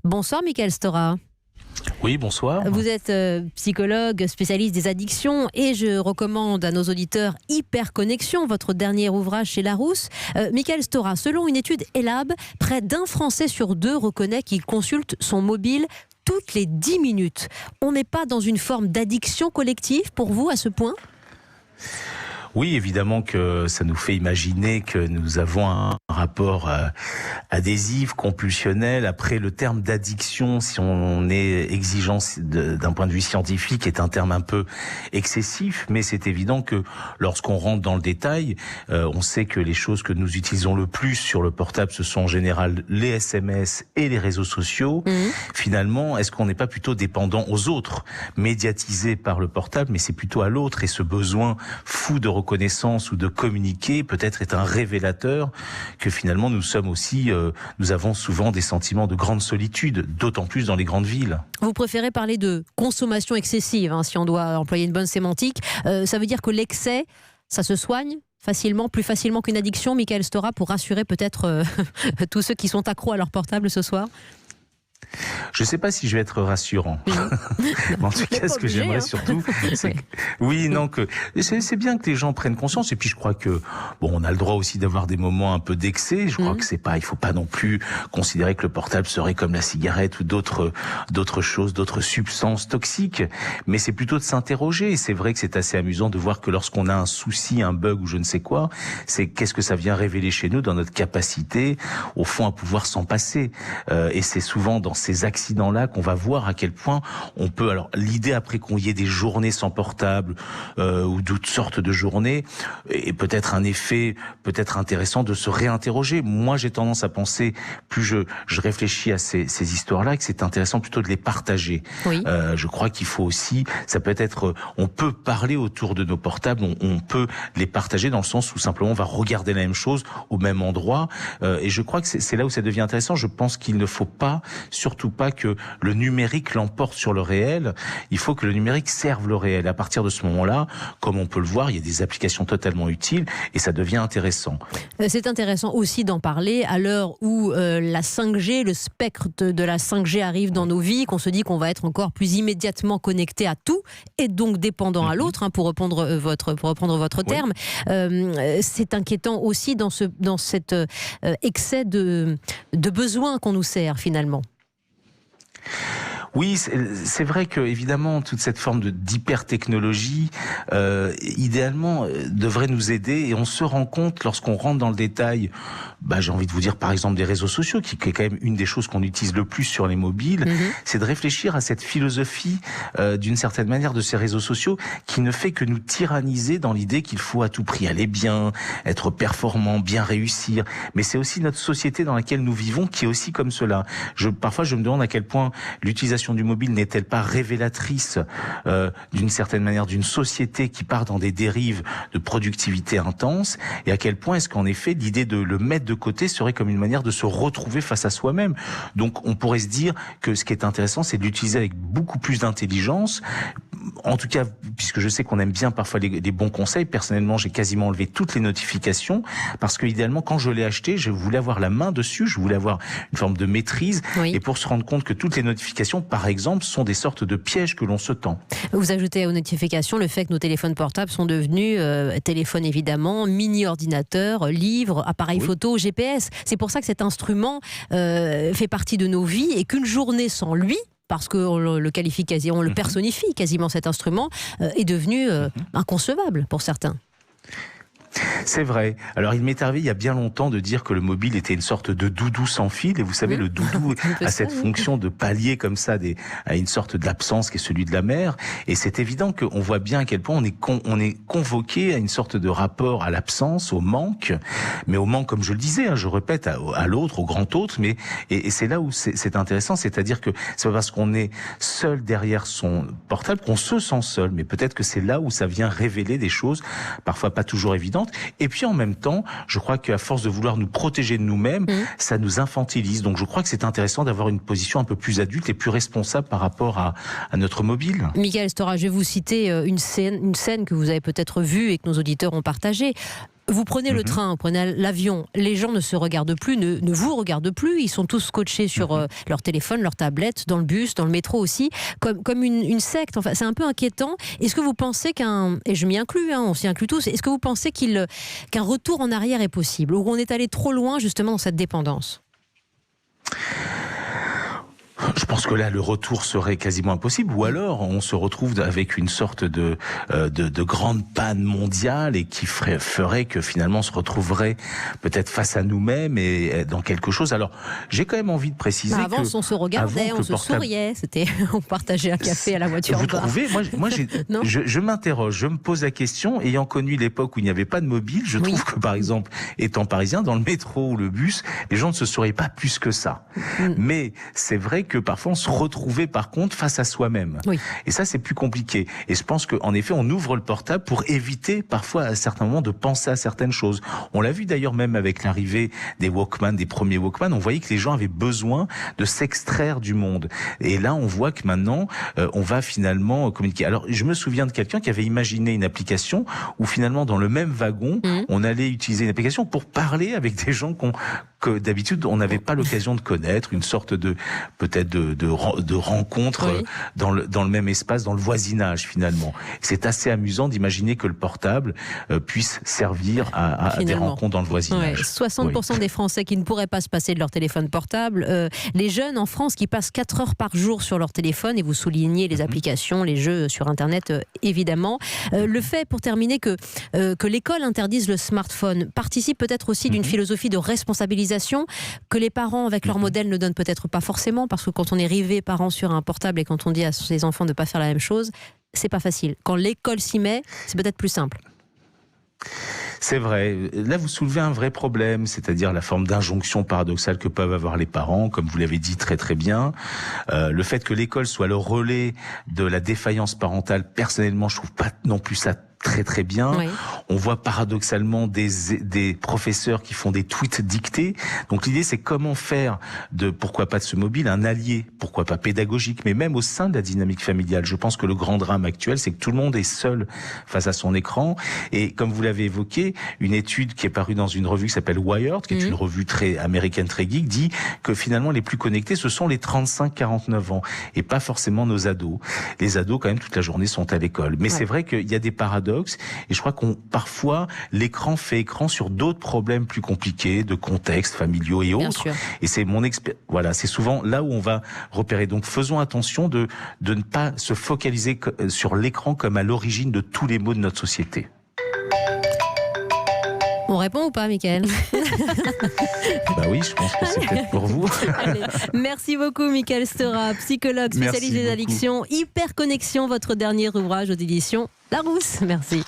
Bonsoir Michael Stora. Oui, bonsoir. Vous êtes psychologue, spécialiste des addictions et je recommande à nos auditeurs Hyperconnexion, votre dernier ouvrage chez Larousse. Michael Stora, selon une étude Ellab, près d'un Français sur deux reconnaît qu'il consulte son mobile toutes les 10 minutes. On n'est pas dans une forme d'addiction collective pour vous à ce point ? Oui, évidemment que ça nous fait imaginer que nous avons un rapport adhésif, compulsionnel. Après, le terme d'addiction, si on est exigeant d'un point de vue scientifique, est un terme un peu excessif, mais c'est évident que lorsqu'on rentre dans le détail, on sait que les choses que nous utilisons le plus sur le portable, ce sont en général les SMS et les réseaux sociaux. Finalement, est-ce qu'on n'est pas plutôt dépendant aux autres, médiatisé par le portable, mais c'est plutôt à l'autre, et ce besoin fou de reconnaissance ou de communiquer peut-être est un révélateur que finalement nous sommes aussi, nous avons souvent des sentiments de grande solitude, d'autant plus dans les grandes villes. Vous préférez parler de consommation excessive, si on doit employer une bonne sémantique. Ça veut dire que l'excès, ça se soigne facilement, plus facilement qu'une addiction, Michael Stora, pour rassurer peut-être tous ceux qui sont accros à leur portable ce soir? Je ne sais pas si je vais être rassurant. Mais en tout cas, ce que j'aimerais surtout, c'est que c'est bien que les gens prennent conscience. Et puis, je crois que on a le droit aussi d'avoir des moments un peu d'excès. Je crois que il faut pas non plus considérer que le portable serait comme la cigarette ou d'autres choses, d'autres substances toxiques. Mais c'est plutôt de s'interroger. Et c'est vrai que c'est assez amusant de voir que lorsqu'on a un souci, un bug ou je ne sais quoi, c'est qu'est-ce que ça vient révéler chez nous dans notre capacité, au fond, à pouvoir s'en passer. Et c'est souvent dans ces accidents-là qu'on va voir à quel point on peut... Alors, l'idée après qu'on y ait des journées sans portable ou d'autres sortes de journées est peut-être un effet peut-être intéressant de se réinterroger. Moi, j'ai tendance à penser, plus je réfléchis à ces histoires-là, que c'est intéressant plutôt de les partager. Oui. Je crois qu'il faut aussi... Ça peut être... On peut parler autour de nos portables, on peut les partager dans le sens où simplement on va regarder la même chose au même endroit. Et je crois que c'est là où ça devient intéressant. Je pense qu'il ne faut pas, surtout pas que le numérique l'emporte sur le réel. Il faut que le numérique serve le réel. À partir de ce moment-là, comme on peut le voir, il y a des applications totalement utiles et ça devient intéressant. C'est intéressant aussi d'en parler à l'heure où la 5G, le spectre de la 5G arrive dans nos vies, qu'on se dit qu'on va être encore plus immédiatement connecté à tout et donc dépendant à l'autre, pour reprendre votre terme. C'est inquiétant aussi dans cet excès de besoins qu'on nous sert finalement. Oui, c'est vrai que évidemment toute cette forme d'hyper-technologie, idéalement, devrait nous aider. Et on se rend compte lorsqu'on rentre dans le détail. J'ai envie de vous dire par exemple des réseaux sociaux, qui est quand même une des choses qu'on utilise le plus sur les mobiles. C'est de réfléchir à cette philosophie, d'une certaine manière, de ces réseaux sociaux, qui ne fait que nous tyranniser dans l'idée qu'il faut à tout prix aller bien, être performant, bien réussir. Mais c'est aussi notre société dans laquelle nous vivons qui est aussi comme cela. Parfois, je me demande à quel point l'utilisation du mobile n'est-elle pas révélatrice d'une certaine manière d'une société qui part dans des dérives de productivité intense, et à quel point est-ce qu'en effet l'idée de le mettre de côté serait comme une manière de se retrouver face à soi-même. Donc on pourrait se dire que ce qui est intéressant, c'est de l'utiliser avec beaucoup plus d'intelligence. En tout cas, puisque je sais qu'on aime bien parfois les bons conseils, personnellement j'ai quasiment enlevé toutes les notifications, parce que idéalement quand je l'ai acheté, je voulais avoir la main dessus, je voulais avoir une forme de maîtrise, et pour se rendre compte que toutes les notifications, par exemple, sont des sortes de pièges que l'on se tend. Vous ajoutez aux notifications le fait que nos téléphones portables sont devenus téléphones évidemment, mini-ordinateurs, livres, appareils photo, GPS. C'est pour ça que cet instrument fait partie de nos vies et qu'une journée sans lui, parce qu'on le qualifie quasiment, on le personnifie quasiment cet instrument, est devenu inconcevable pour certains. C'est vrai. Alors, il m'est arrivé il y a bien longtemps de dire que le mobile était une sorte de doudou sans fil. Et vous savez, le doudou a cette fonction de pallier comme ça à une sorte d'absence qui est celui de la mère. Et c'est évident qu'on voit bien à quel point on est convoqué à une sorte de rapport à l'absence, au manque. Mais au manque, comme je le disais, je répète, à l'autre, au grand autre. Mais et c'est là où c'est intéressant. C'est-à-dire que c'est pas parce qu'on est seul derrière son portable qu'on se sent seul. Mais peut-être que c'est là où ça vient révéler des choses, parfois pas toujours évidentes. Et puis en même temps, je crois qu'à force de vouloir nous protéger de nous-mêmes, ça nous infantilise. Donc je crois que c'est intéressant d'avoir une position un peu plus adulte et plus responsable par rapport à notre mobile. Michael Stora, je vais vous citer une scène que vous avez peut-être vue et que nos auditeurs ont partagée. Vous prenez le train, vous prenez l'avion, les gens ne se regardent plus, ne vous regardent plus, ils sont tous scotchés sur leur téléphone, leur tablette, dans le bus, dans le métro aussi, comme une secte. Enfin, c'est un peu inquiétant. Est-ce que vous pensez et je m'y inclus, on s'y inclut tous, est-ce que vous pensez qu'un retour en arrière est possible, ou qu'on est allé trop loin justement dans cette dépendance ? Je pense que là, le retour serait quasiment impossible, ou alors on se retrouve avec une sorte de grande panne mondiale et qui ferait que finalement on se retrouverait peut-être face à nous-mêmes et dans quelque chose. Alors, j'ai quand même envie de préciser avant, on se regardait, on se souriait, on partageait un café à la voiture. Vous trouvez ? Moi, je m'interroge, je me pose la question, ayant connu l'époque où il n'y avait pas de mobile, je trouve que par exemple, étant parisien, dans le métro ou le bus, les gens ne se souriaient pas plus que ça. Mais c'est vrai que parfois on se retrouvait par contre face à soi-même. Oui. Et ça, c'est plus compliqué. Et je pense qu'en effet, on ouvre le portable pour éviter parfois à certains moments de penser à certaines choses. On l'a vu d'ailleurs même avec l'arrivée des Walkman, des premiers Walkman, on voyait que les gens avaient besoin de s'extraire du monde. Et là, on voit que maintenant, on va finalement communiquer. Alors, je me souviens de quelqu'un qui avait imaginé une application où finalement, dans le même wagon, on allait utiliser une application pour parler avec des gens que d'habitude on n'avait pas l'occasion de connaître, une sorte de peut-être de rencontre dans le même espace, dans le voisinage finalement. C'est assez amusant d'imaginer que le portable puisse servir à des rencontres dans le voisinage. 60% des Français qui ne pourraient pas se passer de leur téléphone portable. Les jeunes en France qui passent 4 heures par jour sur leur téléphone, et vous soulignez les applications, les jeux sur Internet évidemment. Le fait, pour terminer, que l'école interdise le smartphone participe peut-être aussi d'une philosophie de responsabilisation que les parents avec leur modèle ne donnent peut-être pas forcément, parce que quand on est rivé parent sur un portable et quand on dit à ses enfants de ne pas faire la même chose, c'est pas facile. Quand l'école s'y met, c'est peut-être plus simple. C'est vrai. Là, vous soulevez un vrai problème, c'est-à-dire la forme d'injonction paradoxale que peuvent avoir les parents, comme vous l'avez dit très très bien. Le fait que l'école soit le relais de la défaillance parentale, personnellement, je trouve pas non plus ça très très bien. Oui. On voit paradoxalement des professeurs qui font des tweets dictés. Donc l'idée, c'est comment faire pourquoi pas de ce mobile, un allié, pourquoi pas pédagogique, mais même au sein de la dynamique familiale. Je pense que le grand drame actuel, c'est que tout le monde est seul face à son écran. Et comme vous l'avez évoqué, une étude qui est parue dans une revue qui s'appelle Wired, qui est une revue très américaine, très geek, dit que finalement les plus connectés, ce sont les 35-49 ans et pas forcément nos ados. Les ados, quand même, toute la journée sont à l'école. Mais c'est vrai qu'il y a des paradoxes. Et je crois parfois, l'écran fait écran sur d'autres problèmes plus compliqués, de contextes familiaux et autres. Et c'est c'est souvent là où on va repérer. Donc, faisons attention de ne pas se focaliser sur l'écran comme à l'origine de tous les maux de notre société. On répond ou pas, Mickaël ? Bah oui, je pense que c'est peut-être pour vous. Allez, merci beaucoup, Mickaël Stora, psychologue spécialiste des addictions. Hyperconnexion, votre dernier ouvrage aux éditions Larousse. Merci.